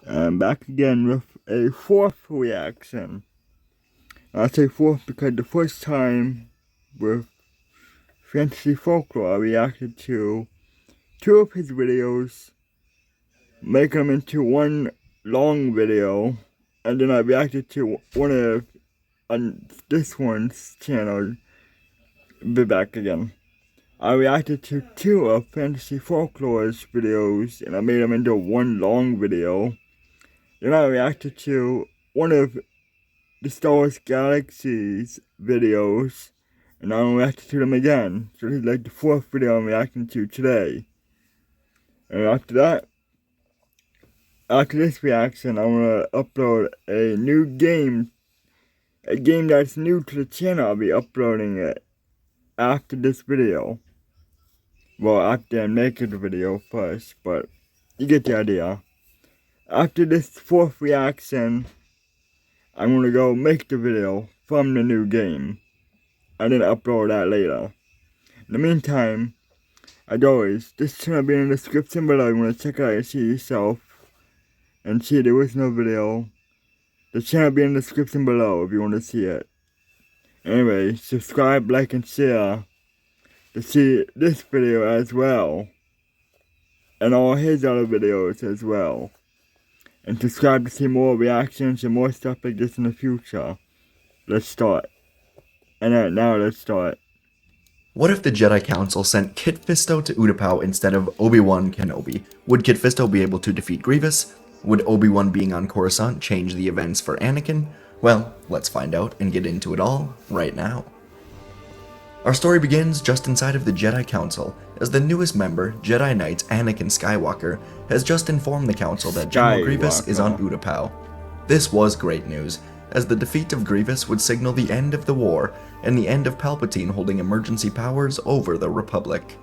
I'm back again with a fourth reaction. I say fourth because the first time with Fantasy Folklore I reacted to two of his videos, making them into one long video, and then I reacted to one of on this one's channel. Be back again. I reacted to two of Fantasy Folklore's videos and I made them into one long video. Then I reacted to one of the Star Wars Galaxies videos, and I'm reacting to them again. So this is like the fourth video I'm reacting to today. And after this reaction, I'm gonna upload a new game, a game that's new to the channel. I'll be uploading it after this video. Well, after I make the video first, but you get the idea. After this fourth reaction, I'm gonna go make the video from the new game and then upload that later. In the meantime, as always, this channel will be in the description below. You wanna check it out and see yourself and see the original video. The channel will be in the description below if you wanna see it. Anyway, subscribe, like, and share to see this video as well. And all his other videos as well. And subscribe to see more reactions and more stuff like this in the future. Let's start. And now let's start. What if the Jedi Council sent Kit Fisto to Utapau instead of Obi-Wan Kenobi? Would Kit Fisto be able to defeat Grievous? Would Obi-Wan being on Coruscant change the events for Anakin? Well, let's find out and get into it all right now. Our story begins just inside of the Jedi Council, as the newest member, Jedi Knight Anakin Skywalker, has just informed the Council that General Grievous is on Utapau. This was great news, as the defeat of Grievous would signal the end of the war and the end of Palpatine holding emergency powers over the Republic.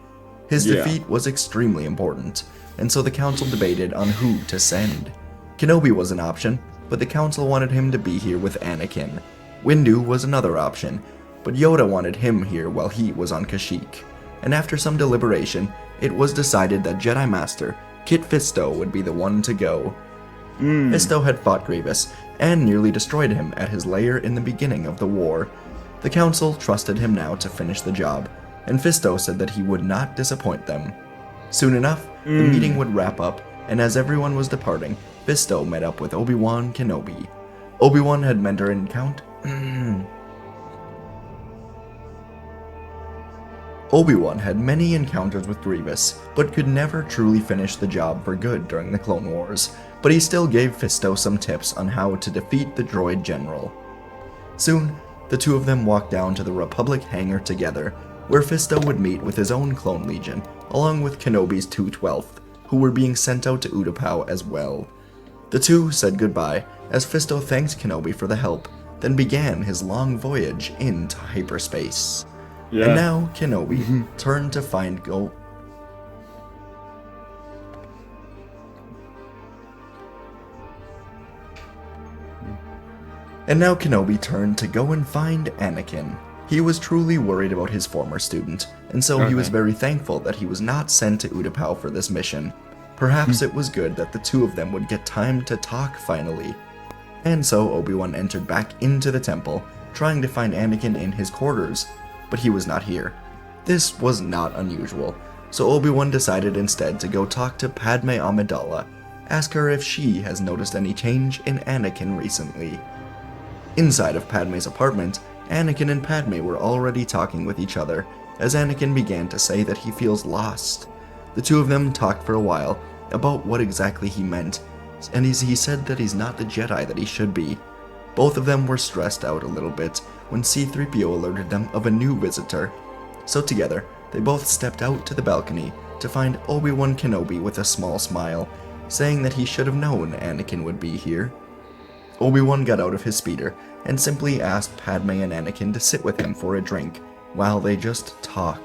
His defeat was extremely important, and so the Council debated on who to send. Kenobi was an option, but the Council wanted him to be here with Anakin. Windu was another option, but Yoda wanted him here while he was on Kashyyyk. And after some deliberation, it was decided that Jedi Master Kit Fisto would be the one to go. Fisto had fought Grievous and nearly destroyed him at his lair in the beginning of the war. The Council trusted him now to finish the job, and Fisto said that he would not disappoint them. Soon enough, the meeting would wrap up, and as everyone was departing, Fisto met up with Obi-Wan Kenobi. Obi-Wan had mentored and Obi-Wan had many encounters with Grievous, but could never truly finish the job for good during the Clone Wars, but he still gave Fisto some tips on how to defeat the droid general. Soon, the two of them walked down to the Republic hangar together, where Fisto would meet with his own clone legion, along with Kenobi's 212th, who were being sent out to Utapau as well. The two said goodbye, as Fisto thanked Kenobi for the help, then began his long voyage into hyperspace. And now Kenobi turned to find go and find Anakin. He was truly worried about his former student, and so he was very thankful that he was not sent to Utapau for this mission. Perhaps it was good that the two of them would get time to talk finally. And so Obi-Wan entered back into the temple, trying to find Anakin in his quarters, but he was not here. This was not unusual, so Obi-Wan decided instead to go talk to Padme Amidala, ask her if she has noticed any change in Anakin recently. Inside of Padme's apartment, Anakin and Padme were already talking with each other, as Anakin began to say that he feels lost. The two of them talked for a while about what exactly he meant, and he said that he's not the Jedi that he should be. Both of them were stressed out a little bit when C-3PO alerted them of a new visitor. So together, they both stepped out to the balcony to find Obi-Wan Kenobi with a small smile, saying that he should have known Anakin would be here. Obi-Wan got out of his speeder and simply asked Padme and Anakin to sit with him for a drink while they just talk.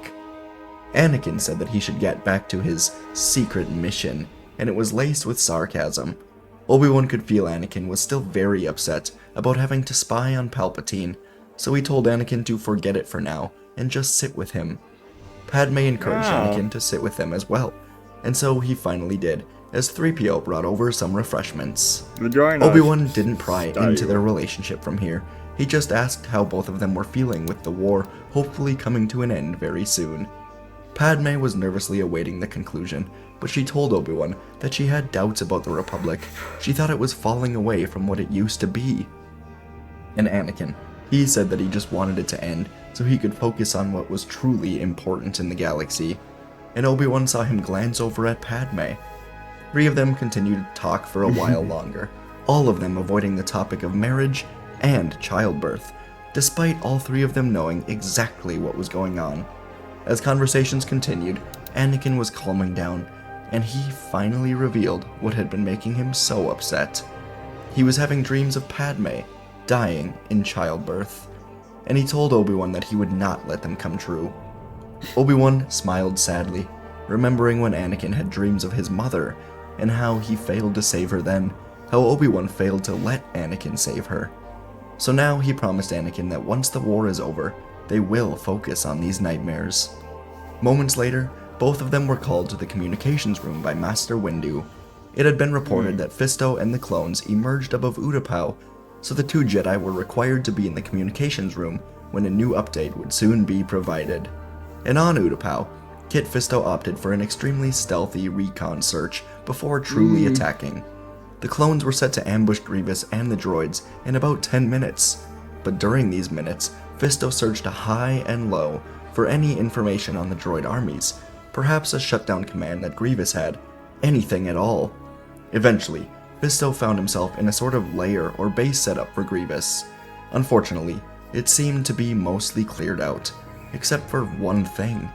Anakin said that he should get back to his secret mission, and it was laced with sarcasm. Obi-Wan could feel Anakin was still very upset about having to spy on Palpatine, so he told Anakin to forget it for now and just sit with him. Padme encouraged Anakin to sit with them as well, and so he finally did, as 3PO brought over some refreshments. The droid Obi-Wan didn't pry into their relationship from here. He just asked how both of them were feeling with the war hopefully coming to an end very soon. Padme was nervously awaiting the conclusion, but she told Obi-Wan that she had doubts about the Republic. She thought it was falling away from what it used to be. And Anakin, he said that he just wanted it to end so he could focus on what was truly important in the galaxy. And Obi-Wan saw him glance over at Padme. 3 of them continued to talk for a while longer, all of them avoiding the topic of marriage and childbirth, despite all 3 of them knowing exactly what was going on. As conversations continued, Anakin was calming down, and he finally revealed what had been making him so upset. He was having dreams of Padme dying in childbirth, and he told Obi-Wan that he would not let them come true. Obi-Wan smiled sadly, remembering when Anakin had dreams of his mother, and how he failed to save her then, how Obi-Wan failed to let Anakin save her. So now he promised Anakin that once the war is over, they will focus on these nightmares. Moments later, both of them were called to the communications room by Master Windu. It had been reported that Fisto and the clones emerged above Utapau, so the 2 Jedi were required to be in the communications room when a new update would soon be provided. And on Utapau, Kit Fisto opted for an extremely stealthy recon search before truly attacking. The clones were set to ambush Grievous and the droids in about 10 minutes, but during these minutes, Fisto searched high and low for any information on the droid armies, perhaps a shutdown command that Grievous had, anything at all. Eventually, Fisto found himself in a sort of lair or base setup for Grievous. Unfortunately, it seemed to be mostly cleared out, except for one thing.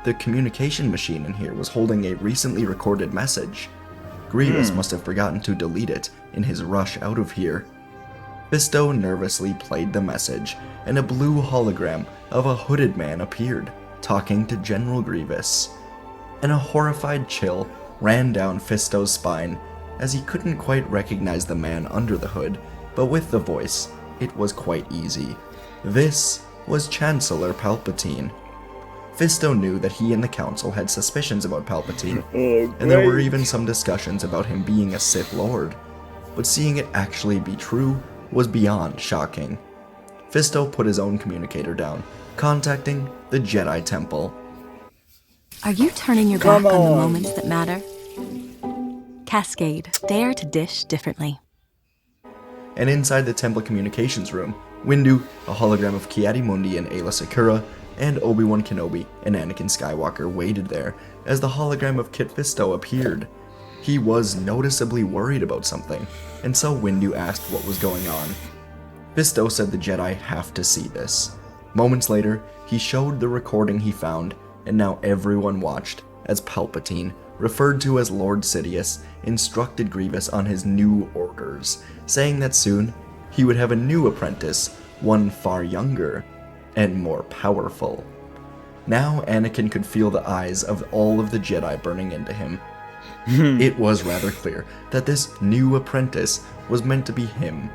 The communication machine in here was holding a recently recorded message. Grievous must have forgotten to delete it in his rush out of here. Fisto nervously played the message, and a blue hologram of a hooded man appeared, talking to General Grievous. And a horrified chill ran down Fisto's spine, as he couldn't quite recognize the man under the hood, but with the voice, it was quite easy. This was Chancellor Palpatine. Fisto knew that he and the Council had suspicions about Palpatine, and there were even some discussions about him being a Sith Lord, but seeing it actually be true was beyond shocking. Fisto put his own communicator down, contacting the Jedi Temple. Are you turning your back on the moments that matter? Cascade. Dare to dish differently. And inside the temple communications room, Windu, a hologram of Ki-Adi-Mundi and Aayla Secura, and Obi-Wan Kenobi and Anakin Skywalker waited there as the hologram of Kit Fisto appeared. He was noticeably worried about something, and so Windu asked what was going on. Fisto said the Jedi have to see this. Moments later, he showed the recording he found, and now everyone watched as Palpatine, referred to as Lord Sidious, instructed Grievous on his new orders, saying that soon he would have a new apprentice, one far younger and more powerful. Now Anakin could feel the eyes of all of the Jedi burning into him. It was rather clear that this new apprentice was meant to be him,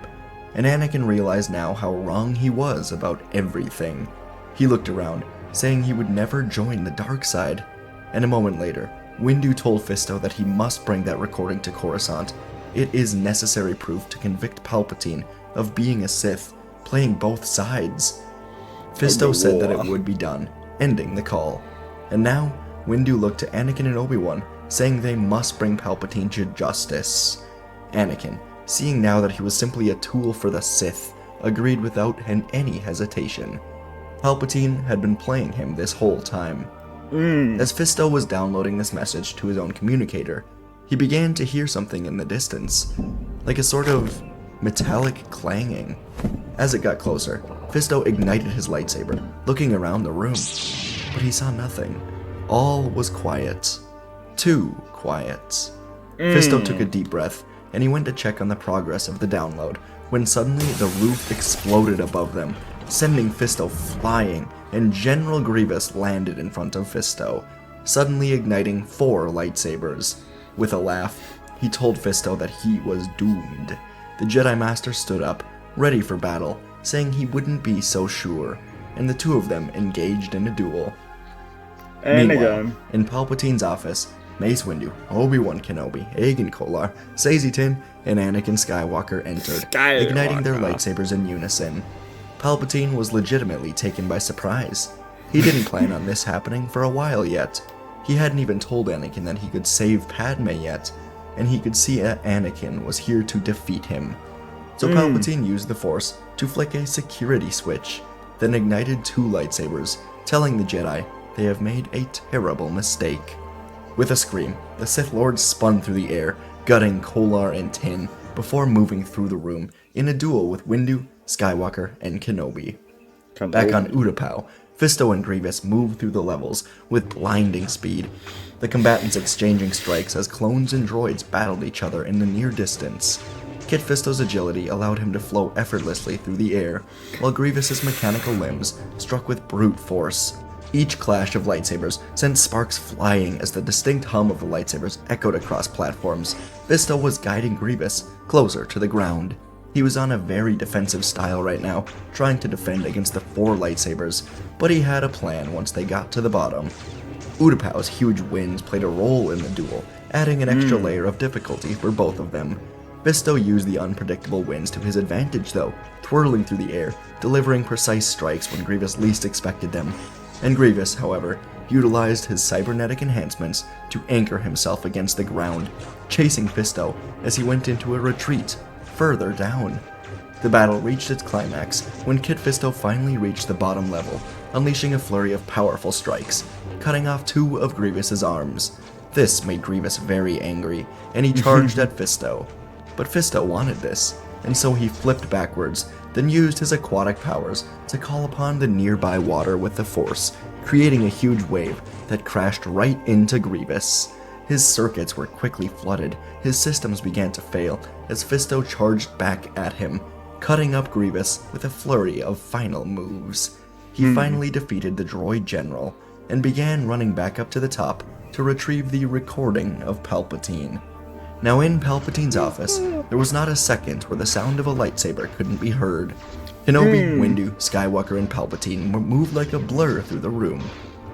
and Anakin realized now how wrong he was about everything. He looked around, saying he would never join the dark side, and a moment later, Windu told Fisto that he must bring that recording to Coruscant. It is necessary proof to convict Palpatine of being a Sith, playing both sides. Fisto said that it would be done, ending the call. And now, Windu looked to Anakin and Obi-Wan, saying they must bring Palpatine to justice. Anakin, seeing now that he was simply a tool for the Sith, agreed without any hesitation. Palpatine had been playing him this whole time. As Fisto was downloading this message to his own communicator, he began to hear something in the distance, like a sort of metallic clanging. As it got closer, Fisto ignited his lightsaber, looking around the room, but he saw nothing. All was quiet. Too quiet. Fisto took a deep breath, and he went to check on the progress of the download, when suddenly the roof exploded above them, sending Fisto flying, and General Grievous landed in front of Fisto, suddenly igniting 4 lightsabers. With a laugh, he told Fisto that he was doomed. The Jedi Master stood up, ready for battle, saying he wouldn't be so sure, and the 2 of them engaged in a duel. And Meanwhile, again. in Palpatine's office, Mace Windu, Obi-Wan Kenobi, Aegon Kolar, Sazy-Tin, and Anakin Skywalker entered, igniting their lightsabers in unison. Palpatine was legitimately taken by surprise. He didn't plan on this happening for a while yet. He hadn't even told Anakin that he could save Padme yet, and he could see Anakin was here to defeat him. So Palpatine used the Force to flick a security switch, then ignited 2 lightsabers, telling the Jedi they have made a terrible mistake. With a scream, the Sith Lord spun through the air, gutting Kolar and Tin, before moving through the room in a duel with Windu, Skywalker, and Kenobi. Back on Utapau, Fisto and Grievous moved through the levels with blinding speed, the combatants exchanging strikes as clones and droids battled each other in the near distance. Kit Fisto's agility allowed him to flow effortlessly through the air, while Grievous's mechanical limbs struck with brute force. Each clash of lightsabers sent sparks flying as the distinct hum of the lightsabers echoed across platforms. Fisto was guiding Grievous closer to the ground. He was on a very defensive style right now, trying to defend against the 4 lightsabers, but he had a plan once they got to the bottom. Utapau's huge winds played a role in the duel, adding an extra layer of difficulty for both of them. Fisto used the unpredictable winds to his advantage though, twirling through the air, delivering precise strikes when Grievous least expected them. And Grievous, however, utilized his cybernetic enhancements to anchor himself against the ground, chasing Fisto as he went into a retreat further down. The battle reached its climax when Kit Fisto finally reached the bottom level, unleashing a flurry of powerful strikes, cutting off 2 of Grievous's arms. This made Grievous very angry, and he charged at Fisto. But Fisto wanted this, and so he flipped backwards, then used his aquatic powers to call upon the nearby water with the Force, creating a huge wave that crashed right into Grievous. His circuits were quickly flooded, his systems began to fail as Fisto charged back at him, cutting up Grievous with a flurry of final moves. He finally defeated the droid general, and began running back up to the top to retrieve the recording of Palpatine. Now in Palpatine's office, there was not a second where the sound of a lightsaber couldn't be heard. Kenobi, Windu, Skywalker, and Palpatine moved like a blur through the room.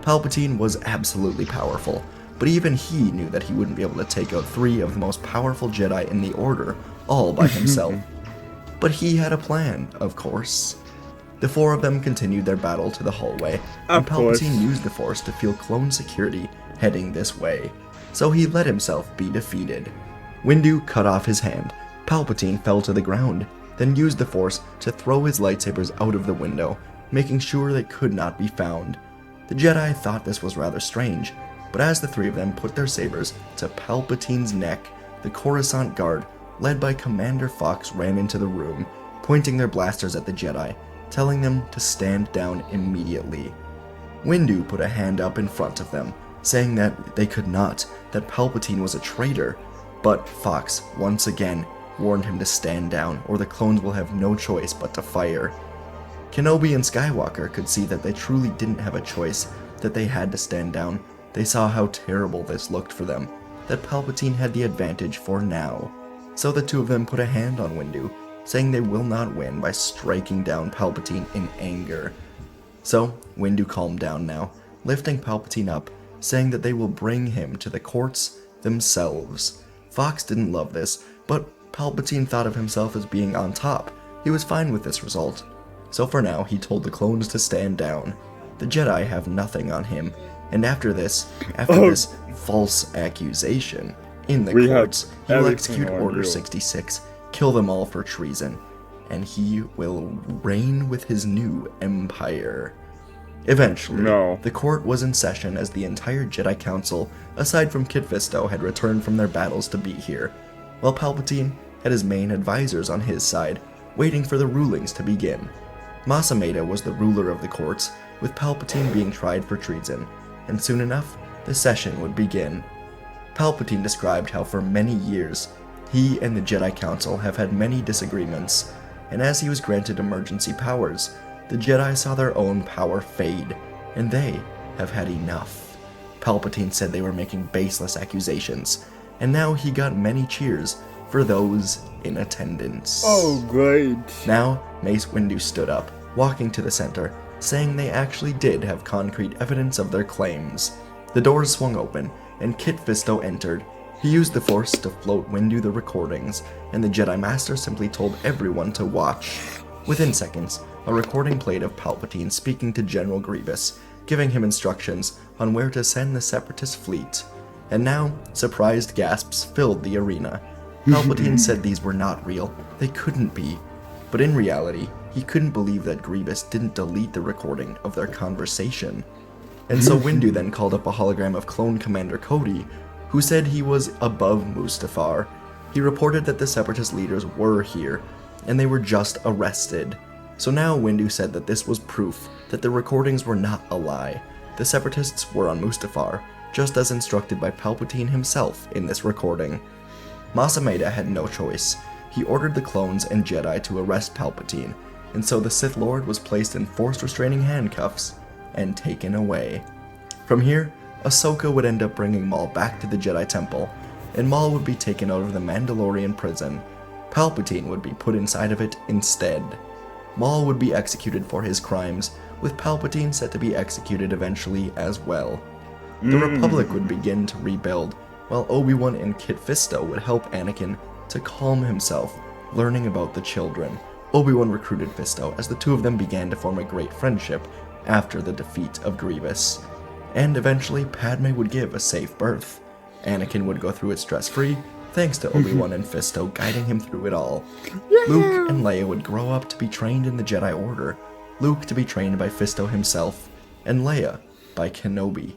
Palpatine was absolutely powerful, but even he knew that he wouldn't be able to take out 3 of the most powerful Jedi in the Order, all by himself. But he had a plan, of course. The 4 of them continued their battle to the hallway, and Palpatine used the Force to feel clone security heading this way, so he let himself be defeated. Windu cut off his hand, Palpatine fell to the ground, then used the Force to throw his lightsabers out of the window, making sure they could not be found. The Jedi thought this was rather strange, but as the 3 of them put their sabers to Palpatine's neck, the Coruscant Guard, led by Commander Fox, ran into the room, pointing their blasters at the Jedi, telling them to stand down immediately. Windu put a hand up in front of them, saying that they could not, that Palpatine was a traitor, but Fox, once again, warned him to stand down or the clones will have no choice but to fire. Kenobi and Skywalker could see that they truly didn't have a choice, that they had to stand down. They saw how terrible this looked for them, that Palpatine had the advantage for now. So the 2 of them put a hand on Windu, saying they will not win by striking down Palpatine in anger. So Windu calmed down now, lifting Palpatine up, saying that they will bring him to the courts themselves. Fox didn't love this, but Palpatine thought of himself as being on top. He was fine with this result. So for now, he told the clones to stand down. The Jedi have nothing on him, and after this false accusation in the courts, he will execute Order 66, kill them all for treason, and he will reign with his new empire. Eventually, the court was in session as the entire Jedi Council, aside from Kit Fisto, had returned from their battles to be here, while Palpatine had his main advisors on his side, waiting for the rulings to begin. Masameda was the ruler of the courts, with Palpatine being tried for treason, and soon enough, the session would begin. Palpatine described how for many years, he and the Jedi Council have had many disagreements, and as he was granted emergency powers, the Jedi saw their own power fade, and they have had enough. Palpatine said they were making baseless accusations, and now he got many cheers for those in attendance. Oh, great. Now, Mace Windu stood up, walking to the center, saying they actually did have concrete evidence of their claims. The doors swung open, and Kit Fisto entered. He used the Force to float Windu the recordings, and the Jedi Master simply told everyone to watch. Within seconds, a recording played of Palpatine speaking to General Grievous, giving him instructions on where to send the Separatist fleet. And now, surprised gasps filled the arena. Palpatine said these were not real. They couldn't be. But in reality, he couldn't believe that Grievous didn't delete the recording of their conversation. And so Windu then called up a hologram of Clone Commander Cody, who said he was above Mustafar. He reported that the Separatist leaders were here, and they were just arrested. So now Windu said that this was proof that the recordings were not a lie. The Separatists were on Mustafar, just as instructed by Palpatine himself in this recording. Mas Amedda had no choice. He ordered the clones and Jedi to arrest Palpatine, and so the Sith Lord was placed in forced restraining handcuffs and taken away. From here, Ahsoka would end up bringing Maul back to the Jedi Temple, and Maul would be taken out of the Mandalorian prison. Palpatine would be put inside of it instead. Maul would be executed for his crimes, with Palpatine set to be executed eventually as well. The Republic would begin to rebuild, while Obi-Wan and Kit Fisto would help Anakin to calm himself, learning about the children. Obi-Wan recruited Fisto as the two of them began to form a great friendship after the defeat of Grievous. And eventually, Padme would give a safe birth. Anakin would go through it stress-free, thanks to Obi-Wan and Fisto guiding him through it all. Luke and Leia would grow up to be trained in the Jedi Order, Luke to be trained by Fisto himself, and Leia by Kenobi.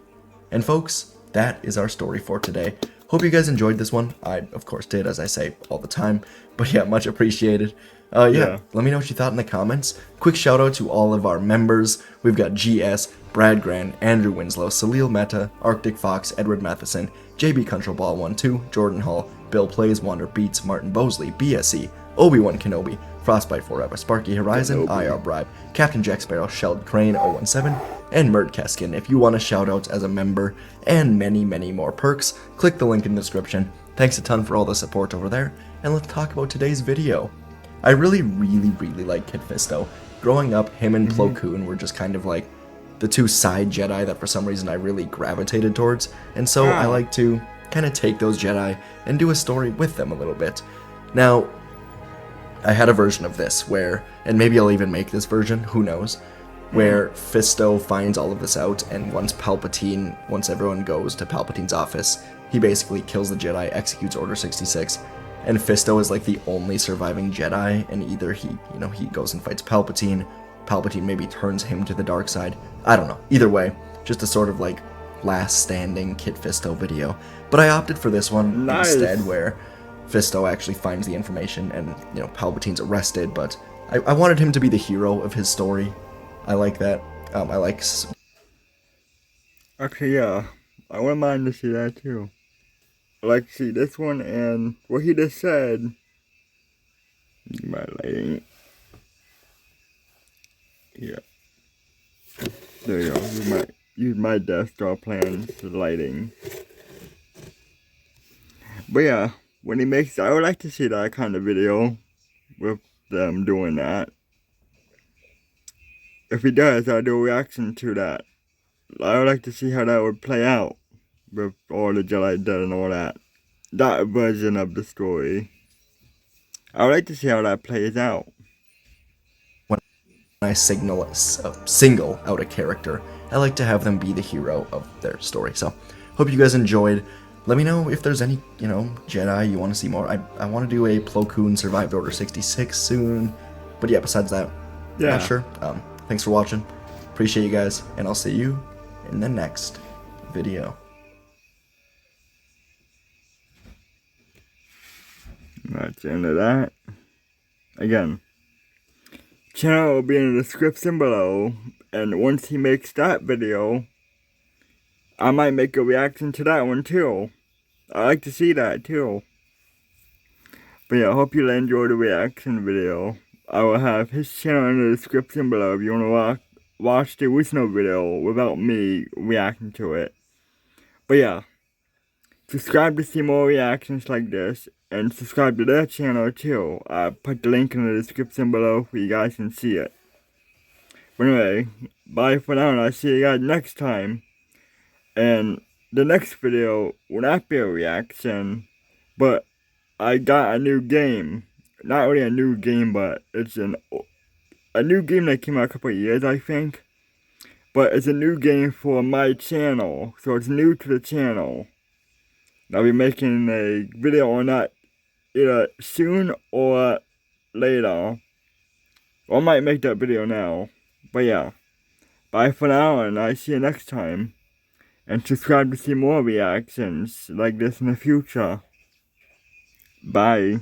And folks, that is our story for today. Hope you guys enjoyed this one. I, of course, did, as I say all the time. But yeah, much appreciated. Let me know what you thought in the comments. Quick shout out to all of our members. We've got GS, Brad Gran, Andrew Winslow, Salil Mehta, Arctic Fox, Edward Matheson, JB Controlball12, Jordan Hall, Bill Plays, Wander Beats, Martin Bosley, BSE, Obi-Wan Kenobi, Frostbite Forever, Sparky Horizon, IR Bribe, Captain Jack Sparrow, Shelled Crane 017, and Mert Keskin. If you want a shout out as a member and many, many more perks, click the link in the description. Thanks a ton for all the support over there, and let's talk about today's video. I really like Kit Fisto. Growing up, him and Plo Koon were just kind of like the two side Jedi that for some reason I really gravitated towards, and so I like to kind of take those Jedi and do a story with them a little bit. Now, I had a version of this where, and maybe I'll even make this version, who knows, where Fisto finds all of this out, and once everyone goes to Palpatine's office, he basically kills the Jedi, executes Order 66, and Fisto is like the only surviving Jedi, and either he goes and fights Palpatine maybe turns him to the dark side. I don't know. Either way, just a sort of like last standing Kit Fisto video. But I opted for this one instead, where Fisto actually finds the information and, Palpatine's arrested, but I wanted him to be the hero of his story. I like that. Actually, yeah. I wouldn't mind to see that too. I like to see this one and what he just said. My lighting. Yeah. There you go. Use my desktop plan for lighting. But yeah, when he makes, I would like to see that kind of video with them doing that. If he does, I'll do a reaction to that. I would like to see how that would play out with all the Jedi dead and all that. That version of the story. I would like to see how that plays out. When I single out a character, I like to have them be the hero of their story. So, hope you guys enjoyed. Let me know if there's any, Jedi you want to see more. I want to do a Plo Koon Survived Order 66 soon. But yeah, besides that, not sure. Thanks for watching. Appreciate you guys, and I'll see you in the next video. That's the end of that. Again, channel will be in the description below, and once he makes that video, I might make a reaction to that one too. I like to see that too. But yeah, I hope you enjoyed the reaction video. I will have his channel in the description below if you want to watch the original video without me reacting to it. But yeah, subscribe to see more reactions like this, and subscribe to their channel too. I put the link in the description below so you guys can see it. But anyway, bye for now, and I'll see you guys next time. And the next video will not be a reaction, but I got a new game. Not really a new game, but it's a new game that came out a couple of years, I think. But it's a new game for my channel, so it's new to the channel. I'll be making a video on that either soon or later. Or I might make that video now. But yeah. Bye for now, and I'll see you next time. And subscribe to see more reactions like this in the future. Bye.